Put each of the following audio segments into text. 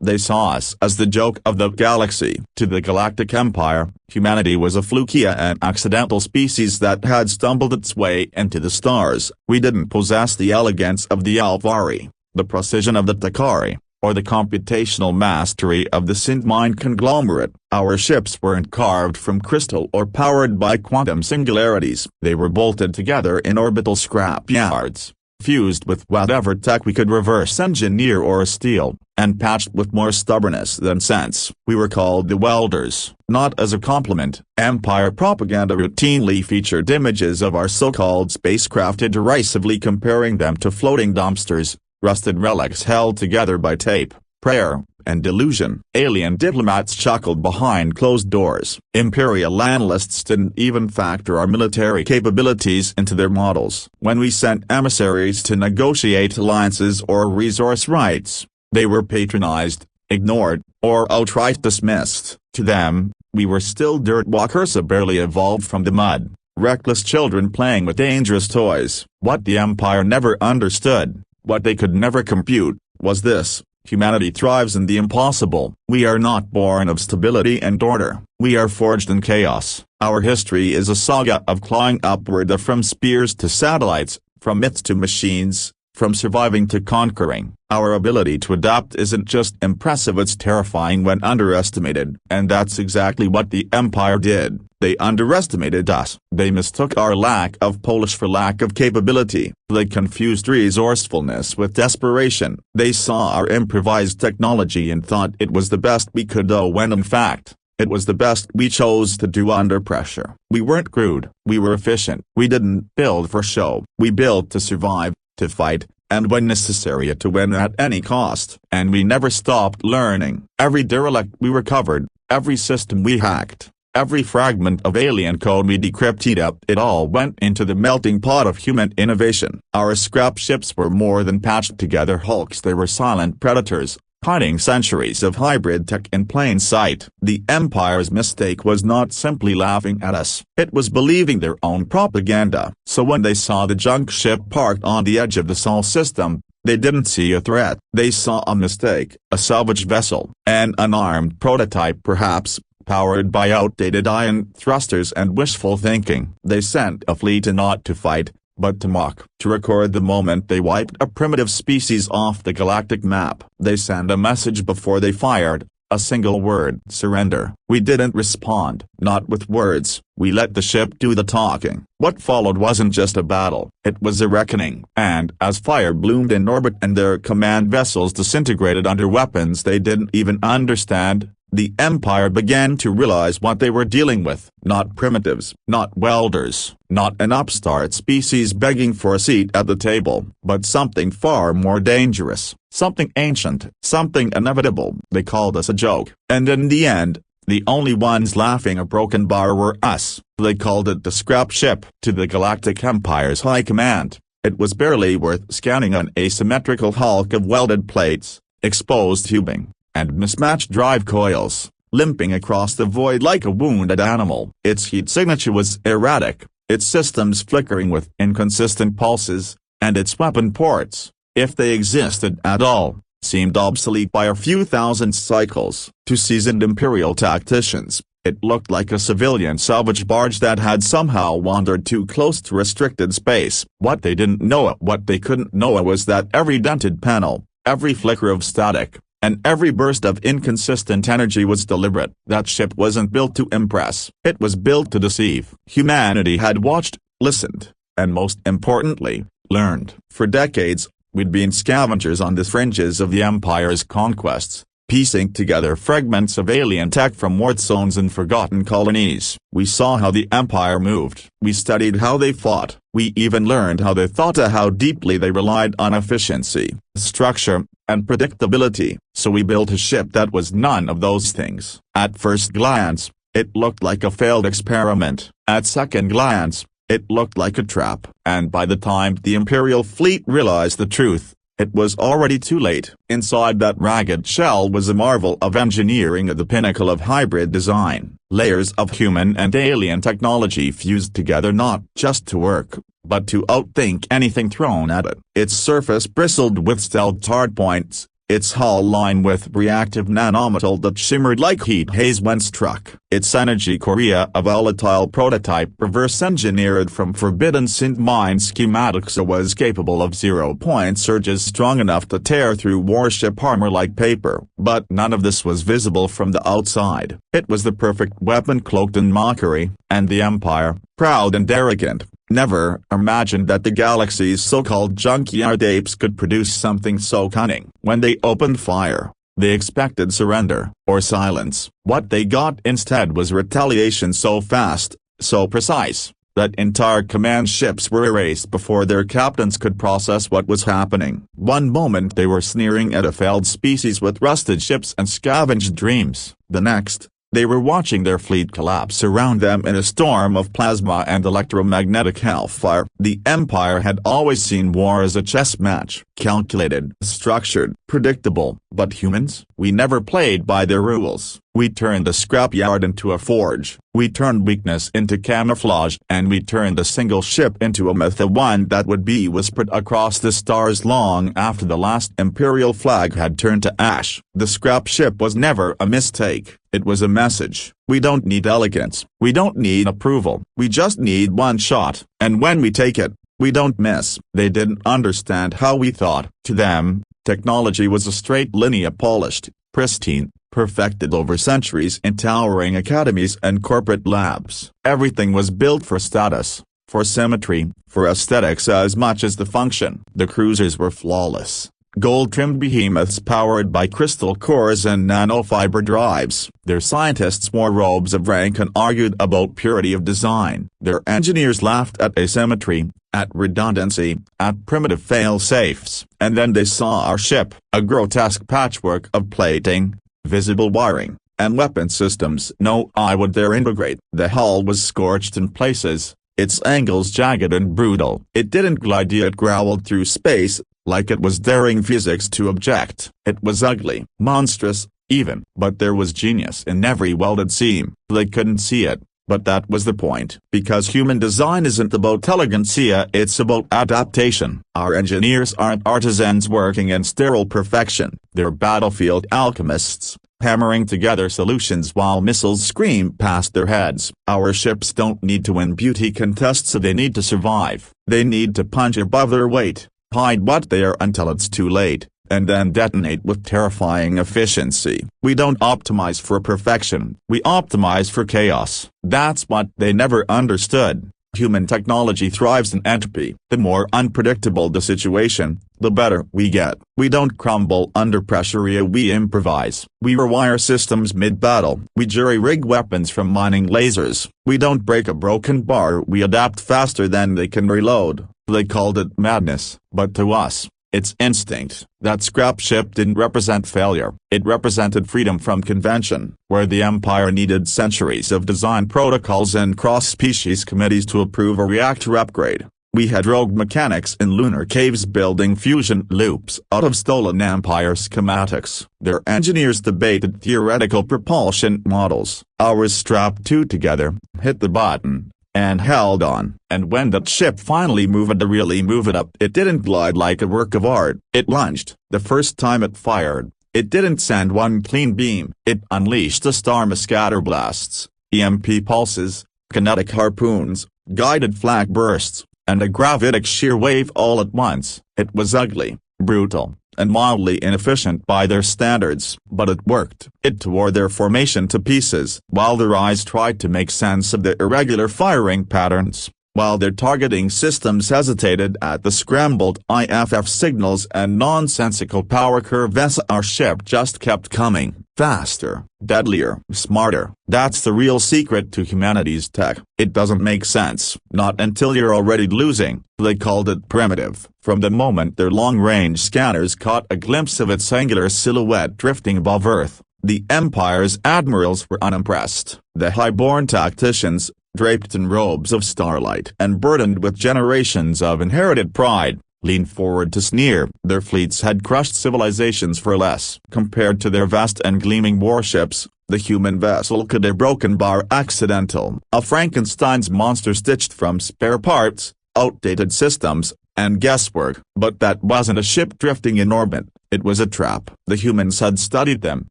They saw us as the joke of the galaxy. To the Galactic Empire, humanity was a fluky and accidental species that had stumbled its way into the stars. We didn't possess the elegance of the Alvari, the precision of the Takari, or the computational mastery of the Sindmine conglomerate. Our ships weren't carved from crystal or powered by quantum singularities. They were bolted together in orbital scrapyards, fused with whatever tech we could reverse engineer or steal, and patched with more stubbornness than sense. We were called the Welders, not as a compliment. Empire propaganda routinely featured images of our so-called spacecraft, derisively comparing them to floating dumpsters, rusted relics held together by tape, prayer, and delusion. Alien diplomats chuckled behind closed doors. Imperial analysts didn't even factor our military capabilities into their models. When we sent emissaries to negotiate alliances or resource rights, they were patronized, ignored, or outright dismissed. To them, we were still dirt walkers, barely evolved from the mud, reckless children playing with dangerous toys. What the Empire never understood, what they could never compute, was this: humanity thrives in the impossible. We are not born of stability and order. We are forged in chaos. Our history is a saga of clawing upward, from spears to satellites, from myths to machines, from surviving to conquering. Our ability to adapt isn't just impressive, it's terrifying when underestimated. And that's exactly what the Empire did. They underestimated us. They mistook our lack of polish for lack of capability. They confused resourcefulness with desperation. They saw our improvised technology and thought it was the best we could do, when in fact, it was the best we chose to do under pressure. We weren't crude. We were efficient. We didn't build for show. We built to survive, to fight, and when necessary to win at any cost. And we never stopped learning. Every derelict we recovered, every system we hacked, every fragment of alien code we decrypted, it all went into the melting pot of human innovation. Our scrap ships were more than patched together hulks. They were silent predators, hiding centuries of hybrid tech in plain sight. The Empire's mistake was not simply laughing at us, it was believing their own propaganda. So when they saw the junk ship parked on the edge of the Sol system, they didn't see a threat. They saw a mistake, a salvage vessel, an unarmed prototype perhaps, powered by outdated ion thrusters and wishful thinking. They sent a fleet not to fight, but to mock, to record the moment they wiped a primitive species off the galactic map. They sent a message before they fired, a single word: surrender. We didn't respond, not with words. We let the ship do the talking. What followed wasn't just a battle, it was a reckoning. And as fire bloomed in orbit and their command vessels disintegrated under weapons they didn't even understand, the Empire began to realize what they were dealing with. Not primitives, not welders, not an upstart species begging for a seat at the table, but something far more dangerous, something ancient, something inevitable. They called us a joke, and in the end, the only ones laughing a broken bar were us. They called it the scrap ship. To the Galactic Empire's high command, it was barely worth scanning an asymmetrical hulk of welded plates, exposed tubing, and mismatched drive coils, limping across the void like a wounded animal. Its heat signature was erratic, its systems flickering with inconsistent pulses, and its weapon ports, if they existed at all, seemed obsolete by a few thousand cycles. To seasoned Imperial tacticians, it looked like a civilian salvage barge that had somehow wandered too close to restricted space. What they didn't know, what they couldn't know, was that every dented panel, every flicker of static, and every burst of inconsistent energy was deliberate. That ship wasn't built to impress, it was built to deceive. Humanity had watched, listened, and most importantly, learned. For decades, we'd been scavengers on the fringes of the Empire's conquests, piecing together fragments of alien tech from war zones and forgotten colonies. We saw how the Empire moved. We studied how they fought. We even learned how they thought, how deeply they relied on efficiency, structure, and predictability. So we built a ship that was none of those things. At first glance, it looked like a failed experiment. At second glance, it looked like a trap. And by the time the Imperial fleet realized the truth, it was already too late. Inside that ragged shell was a marvel of engineering at the pinnacle of hybrid design. Layers of human and alien technology fused together not just to work, but to outthink anything thrown at it. Its surface bristled with stealth hardpoints, its hull lined with reactive nanometal that shimmered like heat haze when struck. Its energy Korea, a volatile prototype reverse-engineered from forbidden synth mine schematics, was capable of zero-point surges strong enough to tear through warship armor like paper. But none of this was visible from the outside. It was the perfect weapon cloaked in mockery, and the Empire, proud and arrogant, never imagined that the galaxy's so-called junkyard apes could produce something so cunning. When they opened fire, they expected surrender, or silence. What they got instead was retaliation so fast, so precise, that entire command ships were erased before their captains could process what was happening. One moment they were sneering at a failed species with rusted ships and scavenged dreams. The next, they were watching their fleet collapse around them in a storm of plasma and electromagnetic hellfire. The Empire had always seen war as a chess match, calculated, structured, predictable. But humans? We never played by their rules. We turned a scrapyard into a forge, we turned weakness into camouflage, and we turned a single ship into a myth, the one that would be whispered across the stars long after the last Imperial flag had turned to ash. The scrap ship was never a mistake, it was a message. We don't need elegance, we don't need approval, we just need one shot, and when we take it, we don't miss. They didn't understand how we thought. To them, technology was a straight linear, polished, pristine, perfected over centuries in towering academies and corporate labs. Everything was built for status, for symmetry, for aesthetics as much as the function. The cruisers were flawless, gold-trimmed behemoths powered by crystal cores and nanofiber drives. Their scientists wore robes of rank and argued about purity of design. Their engineers laughed at asymmetry, at redundancy, at primitive fail-safes. And then they saw our ship, a grotesque patchwork of plating, visible wiring, and weapon systems no eye would dare integrate. The hull was scorched in places, its angles jagged and brutal. It didn't glide, it growled through space, like it was daring physics to object. It was ugly, monstrous, even. But there was genius in every welded seam. They couldn't see it, but that was the point. Because human design isn't about elegancia, it's about adaptation. Our engineers aren't artisans working in sterile perfection. They're battlefield alchemists, hammering together solutions while missiles scream past their heads. Our ships don't need to win beauty contests, they need to survive. They need to punch above their weight, hide what they are until it's too late, and then detonate with terrifying efficiency. We don't optimize for perfection, we optimize for chaos. That's what they never understood. Human technology thrives in entropy. The more unpredictable the situation, the better we get. We don't crumble under pressure, we improvise. We rewire systems mid-battle. We jury-rig weapons from mining lasers. We don't break a broken bar, we adapt faster than they can reload. They called it madness, but to us, it's instinct. That scrap ship didn't represent failure, it represented freedom from convention. Where the Empire needed centuries of design protocols and cross-species committees to approve a reactor upgrade, we had rogue mechanics in lunar caves building fusion loops out of stolen Empire schematics. Their engineers debated theoretical propulsion models. Ours strapped two together, hit the button, and held on. And when that ship finally moved to really move it up, it didn't glide like a work of art. It lunged. The first time it fired, it didn't send one clean beam. It unleashed a storm of scatterblasts, EMP pulses, kinetic harpoons, guided flak bursts, and a gravitic shear wave all at once. It was ugly, brutal, and mildly inefficient by their standards. But it worked. It tore their formation to pieces. While their eyes tried to make sense of the irregular firing patterns, while their targeting systems hesitated at the scrambled IFF signals and nonsensical power curves, our ship just kept coming. Faster, deadlier, smarter. That's the real secret to humanity's tech. It doesn't make sense. Not until you're already losing. They called it primitive. From the moment their long-range scanners caught a glimpse of its angular silhouette drifting above Earth, the Empire's admirals were unimpressed. The high-born tacticians, draped in robes of starlight and burdened with generations of inherited pride, leaned forward to sneer. Their fleets had crushed civilizations for less. Compared to their vast and gleaming warships, the human vessel could have broken bar accidental. A Frankenstein's monster stitched from spare parts, outdated systems, and guesswork. But that wasn't a ship drifting in orbit. It was a trap. The humans had studied them,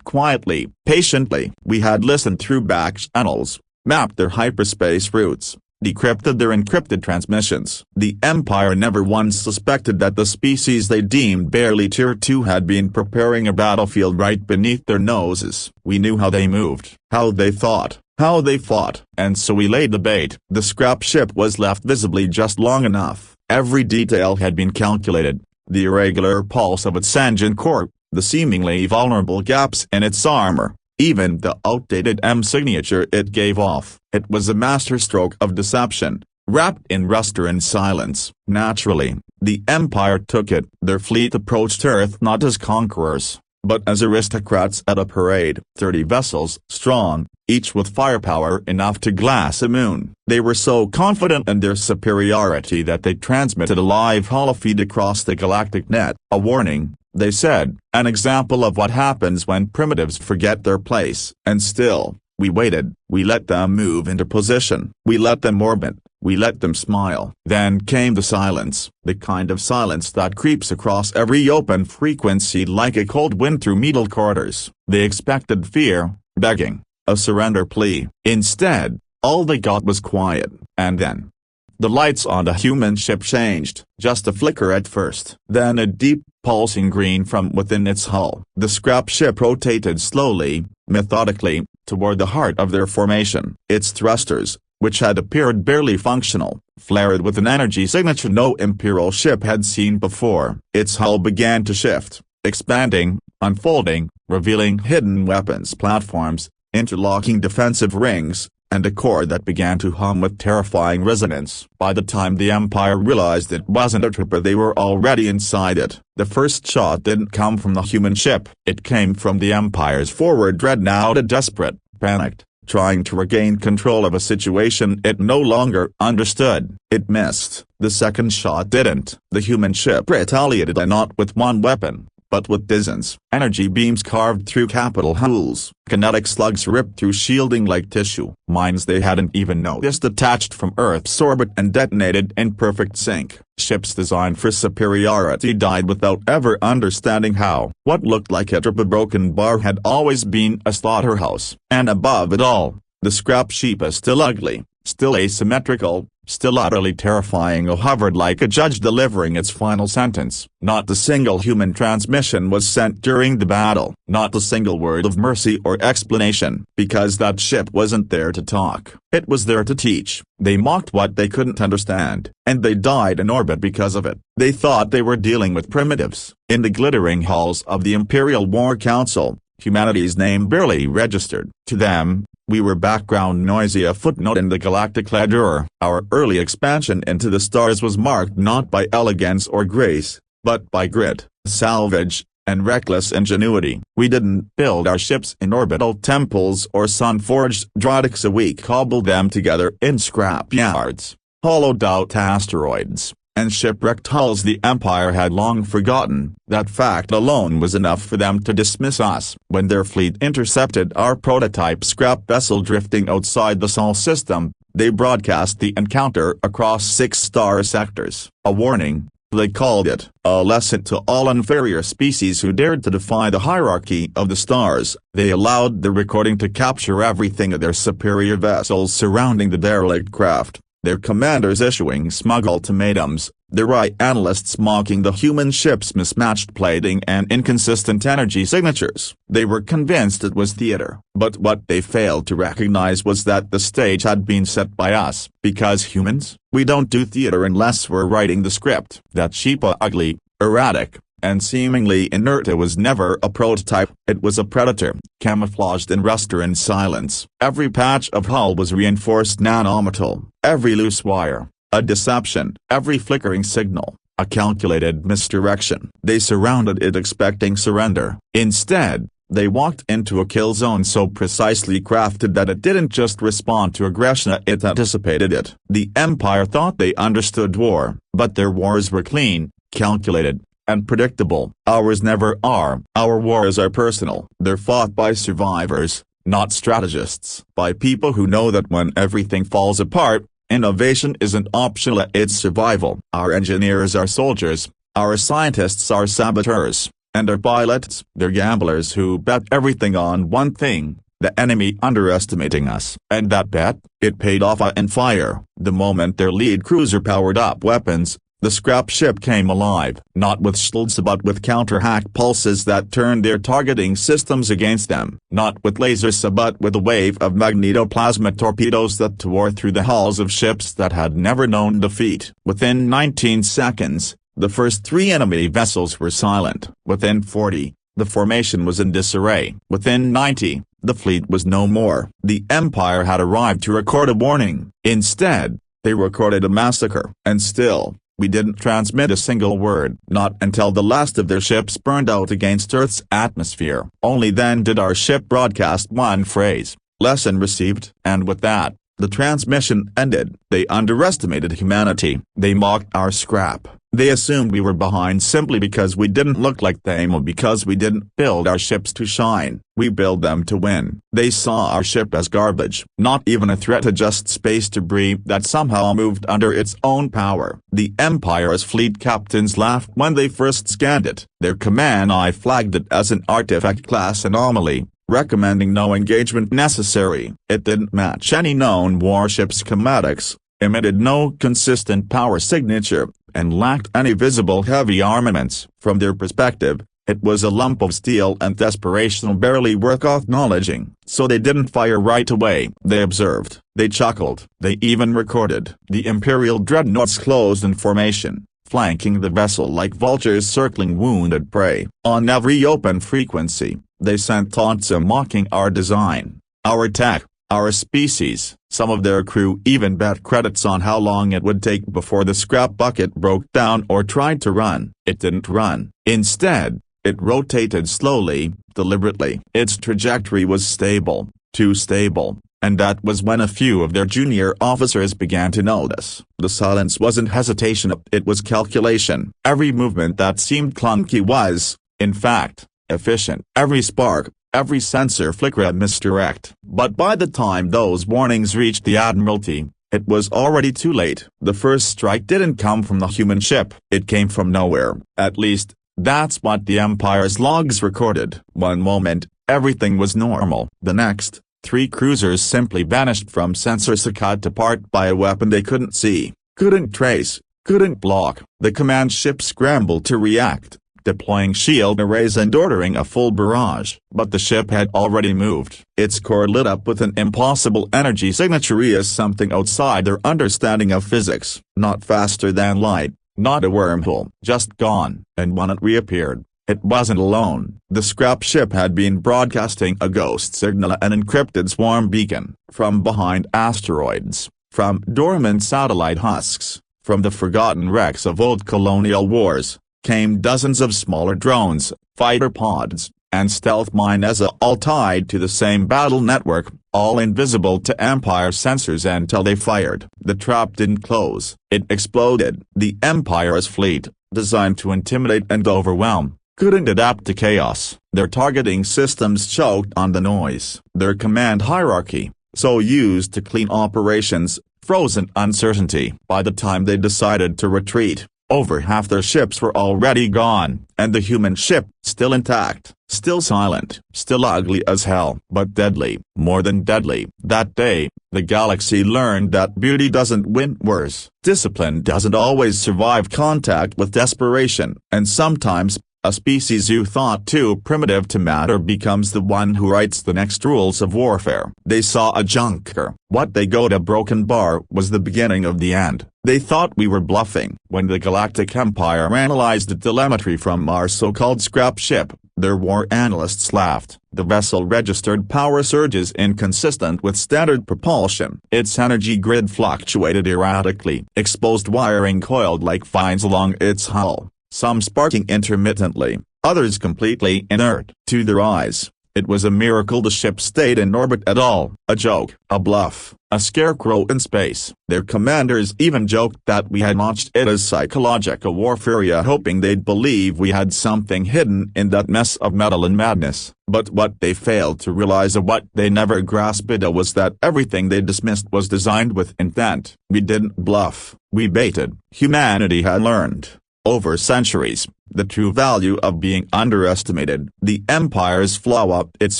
quietly, patiently. We had listened through back channels, mapped their hyperspace routes, decrypted their encrypted transmissions. The Empire never once suspected that the species they deemed barely Tier 2 had been preparing a battlefield right beneath their noses. We knew how they moved, how they thought, how they fought, and so we laid the bait. The scrap ship was left visibly just long enough. Every detail had been calculated. The irregular pulse of its engine core, the seemingly vulnerable gaps in its armor, even the outdated M signature it gave off. It was a masterstroke of deception, wrapped in luster and silence. Naturally, the Empire took it. Their fleet approached Earth not as conquerors, but as aristocrats at a parade. 30 vessels strong, each with firepower enough to glass a moon. They were so confident in their superiority that they transmitted a live holofeed across the galactic net. A warning, they said, an example of what happens when primitives forget their place. And still, we waited. We let them move into position. We let them orbit. We let them smile. Then came the silence, the kind of silence that creeps across every open frequency like a cold wind through metal corridors. They expected fear, begging, a surrender plea. Instead, all they got was quiet. And then, the lights on the human ship changed, just a flicker at first. Then a deep, pulsing green from within its hull. The scrap ship rotated slowly, methodically, toward the heart of their formation. Its thrusters, which had appeared barely functional, flared with an energy signature no Imperial ship had seen before. Its hull began to shift, expanding, unfolding, revealing hidden weapons platforms, interlocking defensive rings, and a core that began to hum with terrifying resonance. By the time the Empire realized it wasn't a trip, they were already inside it. The first shot didn't come from the human ship. It came from the Empire's forward dreadnought, a desperate, panicked, trying to regain control of a situation it no longer understood. It missed. The second shot didn't. The human ship retaliated, and not with one weapon, but with dozens. Energy beams carved through capital hulls. Kinetic slugs ripped through shielding like tissue. Mines they hadn't even noticed detached from Earth's orbit and detonated in perfect sync. Ships designed for superiority died without ever understanding how. What looked like a broken bar had always been a slaughterhouse. And above it all, the scrap ship is still ugly, still asymmetrical, still utterly terrifying. Hovered like a judge delivering its final sentence. Not a single human transmission was sent during the battle. Not a single word of mercy or explanation. Because that ship wasn't there to talk. It was there to teach. They mocked what they couldn't understand, and they died in orbit because of it. They thought they were dealing with primitives. In the glittering halls of the Imperial War Council, humanity's name barely registered. To them, we were background noisy, a footnote in the galactic ledger. Our early expansion into the stars was marked not by elegance or grace, but by grit, salvage, and reckless ingenuity. We didn't build our ships in orbital temples or sun-forged droids. We cobbled them together in scrap yards, hollowed out asteroids, and shipwrecked hulls. The Empire had long forgotten. That fact alone was enough for them to dismiss us. When their fleet intercepted our prototype scrap vessel drifting outside the Sol system, they broadcast the encounter across 6 star sectors. A warning, they called it. A lesson to all inferior species who dared to defy the hierarchy of the stars. They allowed the recording to capture everything of their superior vessels surrounding the derelict craft. Their commanders issuing smug ultimatums, their analysts mocking the human ship's mismatched plating and inconsistent energy signatures. They were convinced it was theater. But what they failed to recognize was that the stage had been set by us. Because humans, we don't do theater unless we're writing the script. That ship, ugly, erratic, and seemingly inert, it was never a prototype. It was a predator, camouflaged in luster and silence. Every patch of hull was reinforced nanometal. Every loose wire, a deception. Every flickering signal, a calculated misdirection. They surrounded it expecting surrender. Instead, they walked into a kill zone so precisely crafted that it didn't just respond to aggression, it anticipated it. The Empire thought they understood war, but their wars were clean, calculated, and predictable. Ours never are. Our wars are personal. They're fought by survivors, not strategists. By people who know that when everything falls apart, innovation isn't optional, it's survival. Our engineers are soldiers, our scientists are saboteurs, And our pilots, they're gamblers who bet everything on one thing: the enemy underestimating us. And that bet, it paid off in fire. The moment their lead cruiser powered up weapons, the scrap ship came alive, not with shields but with counter-hack pulses that turned their targeting systems against them, not with lasers but with a wave of magnetoplasma torpedoes that tore through the hulls of ships that had never known defeat. Within 19 seconds, the first 3 enemy vessels were silent. Within 40, the formation was in disarray. Within 90, the fleet was no more. The Empire had arrived to record a warning. Instead, they recorded a massacre. And still, we didn't transmit a single word. Not until the last of their ships burned out against Earth's atmosphere. Only then did our ship broadcast one phrase: "Lesson received." And with that, the transmission ended. They underestimated humanity. They mocked our scrap. They assumed we were behind simply because we didn't look like them or because we didn't build our ships to shine. We build them to win. They saw our ship as garbage, not even a threat to just space debris that somehow moved under its own power. The Empire's fleet captains laughed when they first scanned it. Their command eye flagged it as an artifact-class anomaly, recommending no engagement necessary. It didn't match any known warship schematics, emitted no consistent power signature, and lacked any visible heavy armaments. From their perspective, it was a lump of steel and desperation barely worth acknowledging. So they didn't fire right away. They observed, they chuckled, they even recorded. The Imperial dreadnoughts closed in formation, flanking the vessel like vultures circling wounded prey. On every open frequency, they sent taunts mocking our design, our tech, our species. Some of their crew even bet credits on how long it would take before the scrap bucket broke down or tried to run. It didn't run. Instead, it rotated slowly, deliberately. Its trajectory was stable, too stable, and that was when a few of their junior officers began to notice. The silence wasn't hesitation, it was calculation. Every movement that seemed clunky was, in fact, efficient. Every spark, every sensor flicker a misdirect. But by the time those warnings reached the Admiralty, it was already too late. The first strike didn't come from the human ship. It came from nowhere. At least, that's what the Empire's logs recorded. One moment, everything was normal. The next, 3 cruisers simply vanished from sensors cut apart by a weapon they couldn't see, couldn't trace, couldn't block. The command ship scrambled to react, deploying shield arrays and ordering a full barrage. But the ship had already moved. Its core lit up with an impossible energy signature as something outside their understanding of physics. Not faster than light, not a wormhole, just gone. And when it reappeared, it wasn't alone. The scrap ship had been broadcasting a ghost signal, an encrypted swarm beacon, from behind asteroids, from dormant satellite husks, from the forgotten wrecks of old colonial wars, came dozens of smaller drones, fighter pods, and stealth miners, all tied to the same battle network, all invisible to Empire sensors until they fired. The trap didn't close, it exploded. The Empire's fleet, designed to intimidate and overwhelm, couldn't adapt to chaos. Their targeting systems choked on the noise. Their command hierarchy, so used to clean operations, froze in uncertainty. By the time they decided to retreat, over half their ships were already gone, and the human ship, still intact, still silent, still ugly as hell, but deadly, more than deadly. That day, the galaxy learned that beauty doesn't win wars, discipline doesn't always survive contact with desperation, and sometimes, a species you thought too primitive to matter becomes the one who writes the next rules of warfare. They saw a junker. What they got a broken bar was the beginning of the end. They thought we were bluffing. When the Galactic Empire analyzed the telemetry from our so-called scrap ship, their war analysts laughed. The vessel registered power surges inconsistent with standard propulsion. Its energy grid fluctuated erratically. Exposed wiring coiled like vines along its hull, some sparking intermittently, others completely inert. To their eyes, it was a miracle the ship stayed in orbit at all. A joke, a bluff, a scarecrow in space. Their commanders even joked that we had launched it as psychological warfare, hoping they'd believe we had something hidden in that mess of metal and madness. But what they failed to realize, or what they never grasped, was that everything they dismissed was designed with intent. We didn't bluff, we baited. Humanity had learned, over centuries, the true value of being underestimated. The Empire's flaw, its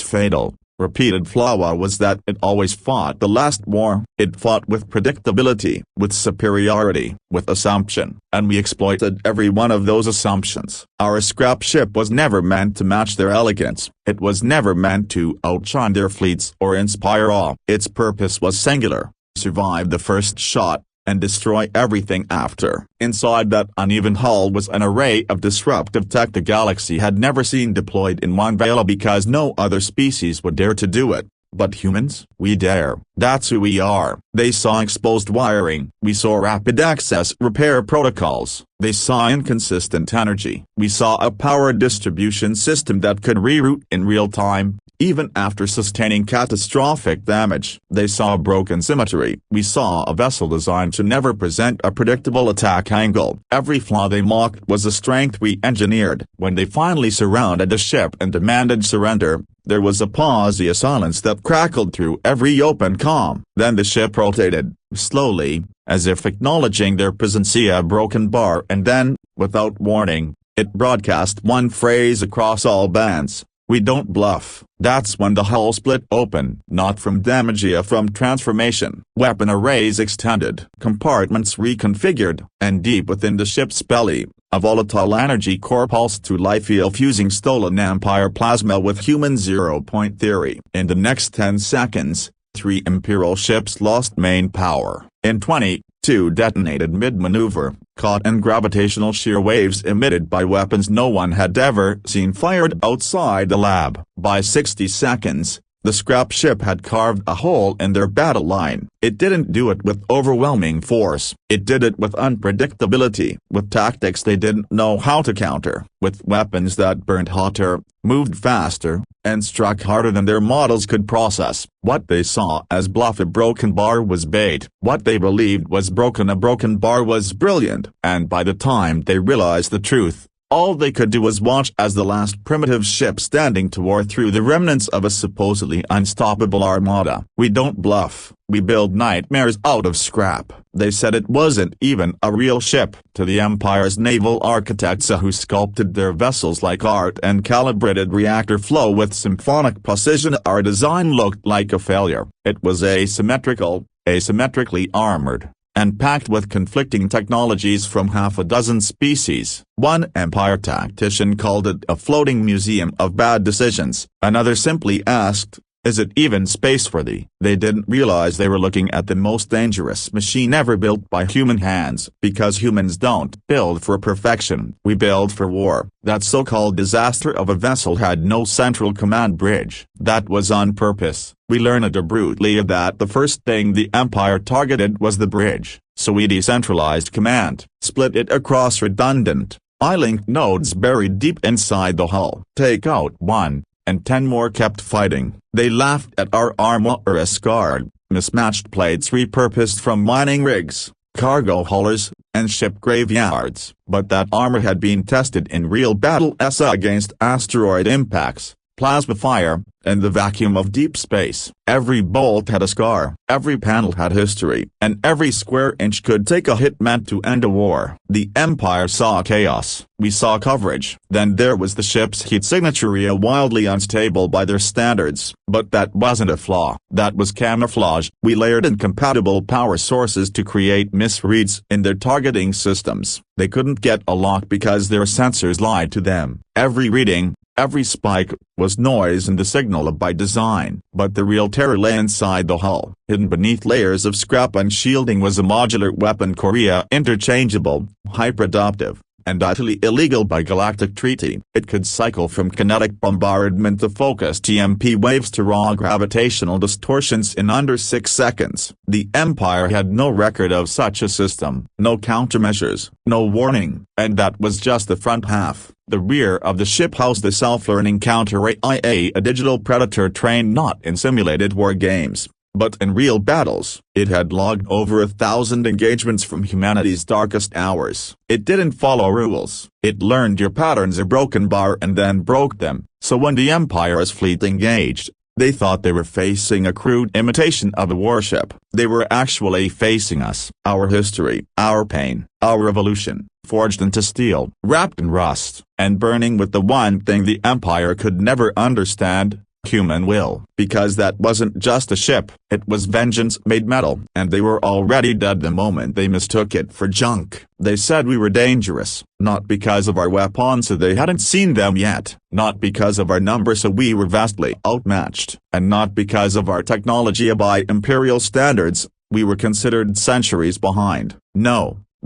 fatal, repeated flaw, was that it always fought the last war. It fought with predictability, with superiority, with assumption, and we exploited every one of those assumptions. Our scrap ship was never meant to match their elegance. It was never meant to outshine their fleets or inspire awe. Its purpose was singular: survive the first shot, and destroy everything after. Inside that uneven hull was an array of disruptive tech the galaxy had never seen deployed in one veil, because no other species would dare to do it. But humans, we dare. That's who we are. They saw exposed wiring. We saw rapid access repair protocols. They saw inconsistent energy. We saw a power distribution system that could reroute in real time, even after sustaining catastrophic damage. They saw broken symmetry. We saw a vessel designed to never present a predictable attack angle. Every flaw they mocked was a strength we engineered. When they finally surrounded the ship and demanded surrender, there was a pause, a silence that crackled through every open comm. Then the ship rotated, slowly, as if acknowledging their presence, a broken bar, and then, without warning, it broadcast one phrase across all bands: "We don't bluff." That's when the hull split open, not from damage, from transformation. Weapon arrays extended, compartments reconfigured, and deep within the ship's belly, a volatile energy core pulsed to life, fusing stolen Empire plasma with human zero-point theory. In the next 10 seconds, 3 Imperial ships lost main power. In 2 detonated mid-maneuver, caught in gravitational shear waves emitted by weapons no one had ever seen fired outside the lab. By 60 seconds, the scrap ship had carved a hole in their battle line. It didn't do it with overwhelming force. It did it with unpredictability, with tactics they didn't know how to counter, with weapons that burned hotter, moved faster, and struck harder than their models could process. What they saw as bluff, a broken bar, was bait. What they believed was broken, a broken bar, was brilliant. And by the time they realized the truth, all they could do was watch as the last primitive ship standing tore through the remnants of a supposedly unstoppable armada. "We don't bluff, we build nightmares out of scrap." They said it wasn't even a real ship. To the Empire's naval architects, who sculpted their vessels like art and calibrated reactor flow with symphonic precision, our design looked like a failure. It was asymmetrical, asymmetrically armored, and packed with conflicting technologies from half a dozen species. One Empire tactician called it a floating museum of bad decisions. Another simply asked, "Is it even spaceworthy?" They didn't realize they were looking at the most dangerous machine ever built by human hands. Because humans don't build for perfection, we build for war. That so-called disaster of a vessel had no central command bridge. That was on purpose. We learned brutally that the first thing the Empire targeted was the bridge, so we decentralized command, split it across redundant, I-linked nodes buried deep inside the hull. Take out one, and 10 more kept fighting. They laughed at our armorous guard, mismatched plates repurposed from mining rigs, cargo haulers, and ship graveyards. But that armor had been tested in real battle against asteroid impacts, plasma fire, and the vacuum of deep space. Every bolt had a scar, every panel had history, and every square inch could take a hit meant to end a war. The Empire saw chaos. We saw coverage. Then there was the ship's heat signature, wildly unstable by their standards. But that wasn't a flaw. That was camouflage. We layered incompatible power sources to create misreads in their targeting systems. They couldn't get a lock because their sensors lied to them. Every reading, every spike, was noise in the signal by design. But the real terror lay inside the hull. Hidden beneath layers of scrap and shielding was a modular weapon core, interchangeable, hyperadaptive, and utterly illegal by galactic treaty. It could cycle from kinetic bombardment to focused EMP waves to raw gravitational distortions in under 6 seconds. The Empire had no record of such a system, no countermeasures, no warning, and that was just the front half. The rear of the ship housed the self-learning counter-AI, a digital predator trained not in simulated war games, but in real battles. It had logged over 1,000 engagements from humanity's darkest hours. It didn't follow rules. It learned your patterns, a broken bar, and then broke them. So when the Empire's fleet engaged, they thought they were facing a crude imitation of a warship. They were actually facing us. Our history, our pain, our evolution, forged into steel, wrapped in rust, and burning with the one thing the Empire could never understand: human will. Because that wasn't just a ship, it was vengeance made metal. And they were already dead the moment they mistook it for junk. They said we were dangerous, not because of our weapons so they hadn't seen them yet, not because of our numbers so we were vastly outmatched, and not because of our technology by Imperial standards, we were considered centuries behind. No,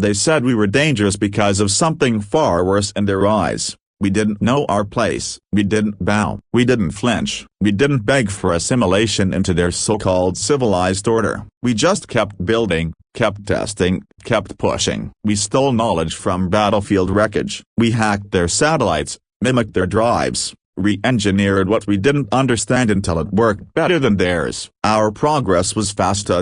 they said we were dangerous because of something far worse in their eyes. We didn't know our place, we didn't bow, we didn't flinch, we didn't beg for assimilation into their so-called civilized order. We just kept building, kept testing, kept pushing. We stole knowledge from battlefield wreckage. We hacked their satellites, mimicked their drives, re-engineered what we didn't understand until it worked better than theirs. Our progress was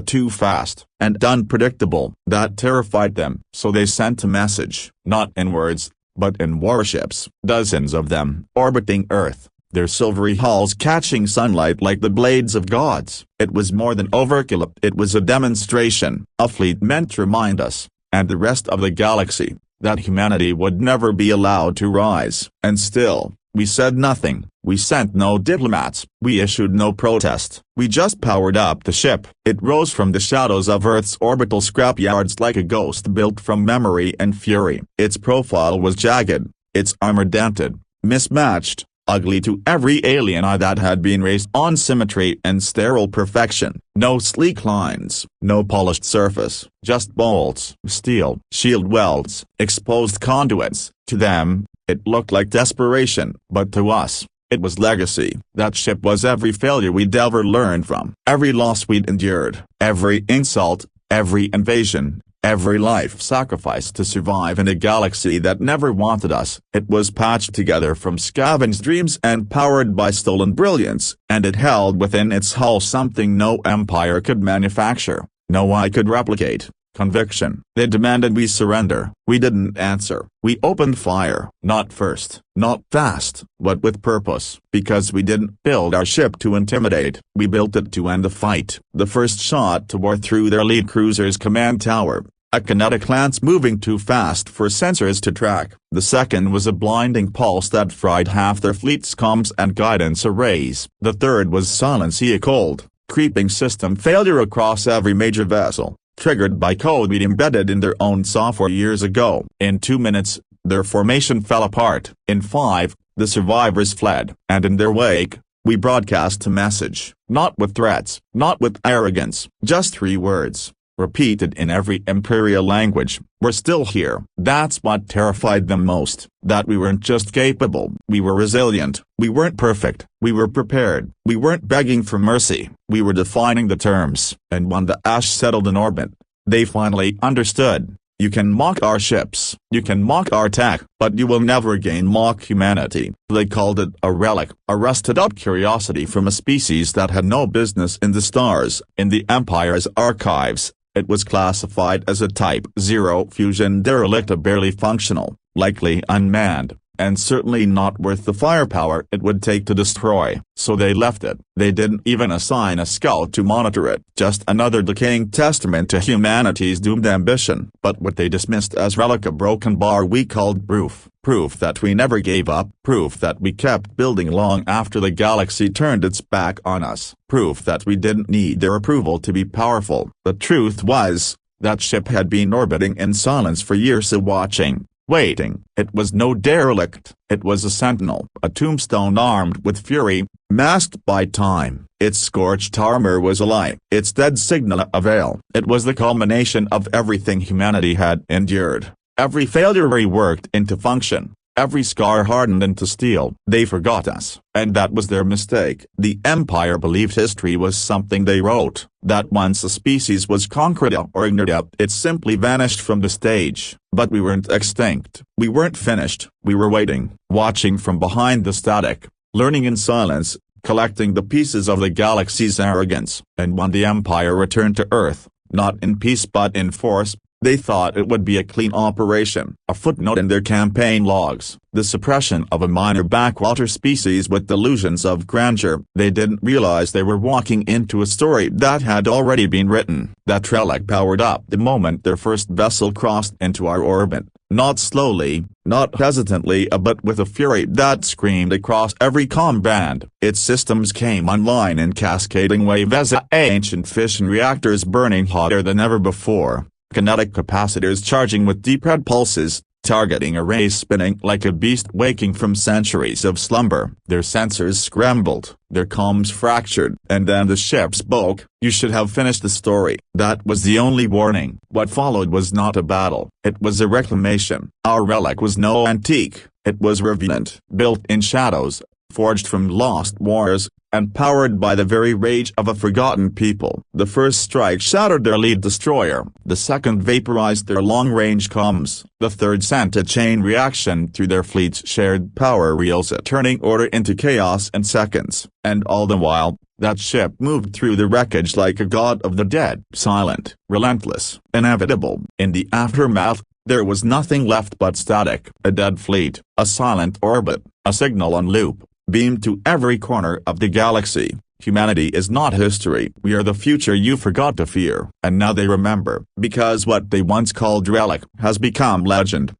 too fast, and unpredictable. That terrified them. So they sent a message, not in words, but in warships, dozens of them, orbiting Earth, their silvery hulls catching sunlight like the blades of gods. It was more than overkill, it was a demonstration. A fleet meant to remind us, and the rest of the galaxy, that humanity would never be allowed to rise. And still, we said nothing. We sent no diplomats, we issued no protest, we just powered up the ship. It rose from the shadows of Earth's orbital scrapyards like a ghost built from memory and fury. Its profile was jagged, its armor dented, mismatched, ugly to every alien eye that had been raised on symmetry and sterile perfection. No sleek lines, no polished surface, just bolts, steel, shield welds, exposed conduits. To them, it looked like desperation, but to us, it was legacy. That ship was every failure we'd ever learned from, every loss we'd endured, every insult, every invasion, every life sacrificed to survive in a galaxy that never wanted us. It was patched together from scavenged dreams and powered by stolen brilliance, and it held within its hull something no empire could manufacture, no eye could replicate: conviction. They demanded we surrender. We didn't answer. We opened fire, not first, not fast, but with purpose. Because we didn't build our ship to intimidate, we built it to end the fight. The first shot tore through their lead cruiser's command tower, a kinetic lance moving too fast for sensors to track. The second was a blinding pulse that fried half their fleet's comms and guidance arrays. The third was silence, a cold, creeping system failure across every major vessel, triggered by code we'd embedded in their own software years ago. In 2 minutes, their formation fell apart. In 5, the survivors fled. And in their wake, we broadcast a message, not with threats, not with arrogance, just 3 words, repeated in every Imperial language: we're still here. That's what terrified them most, that we weren't just capable, we were resilient, we weren't perfect, we were prepared, we weren't begging for mercy, we were defining the terms. And when the ash settled in orbit, they finally understood: you can mock our ships, you can mock our tech, but you will never again mock humanity. They called it a relic, a rusted-up curiosity from a species that had no business in the stars. In the Empire's archives, it was classified as a Type 0 fusion derelict, barely functional, likely unmanned, and certainly not worth the firepower it would take to destroy. So they left it. They didn't even assign a scout to monitor it. Just another decaying testament to humanity's doomed ambition. But what they dismissed as relic, a broken bar, we called proof. Proof that we never gave up. Proof that we kept building long after the galaxy turned its back on us. Proof that we didn't need their approval to be powerful. The truth was, that ship had been orbiting in silence for years, watching, waiting. It was no derelict, it was a sentinel, a tombstone armed with fury, masked by time. Its scorched armor was a lie, its dead signal a veil. It was the culmination of everything humanity had endured, every failure reworked into function, every scar hardened into steel. They forgot us, and that was their mistake. The Empire believed history was something they wrote, that once a species was conquered or ignored, it simply vanished from the stage. But we weren't extinct, we weren't finished, we were waiting, watching from behind the static, learning in silence, collecting the pieces of the galaxy's arrogance. And when the Empire returned to Earth, not in peace but in force, they thought it would be a clean operation, a footnote in their campaign logs, the suppression of a minor backwater species with delusions of grandeur. They didn't realize they were walking into a story that had already been written. That relic powered up the moment their first vessel crossed into our orbit, not slowly, not hesitantly, but with a fury that screamed across every comm band. Its systems came online in cascading wave as ancient fission reactors burning hotter than ever before, kinetic capacitors charging with deep red pulses, targeting arrays spinning like a beast waking from centuries of slumber. Their sensors scrambled, their comms fractured, and then the ship spoke. "You should have finished the story." That was the only warning. What followed was not a battle, it was a reclamation. Our relic was no antique, it was revenant, built in shadows, forged from lost wars, and powered by the very rage of a forgotten people. The first strike shattered their lead destroyer, the second vaporized their long-range comms, the third sent a chain reaction through their fleet's shared power reels, turning order into chaos in seconds. And all the while, that ship moved through the wreckage like a god of the dead, silent, relentless, inevitable. In the aftermath, there was nothing left but static, a dead fleet, a silent orbit, a signal on loop, beamed to every corner of the galaxy. Humanity is not history. We are the future you forgot to fear. And now they remember, because what they once called relic has become legend.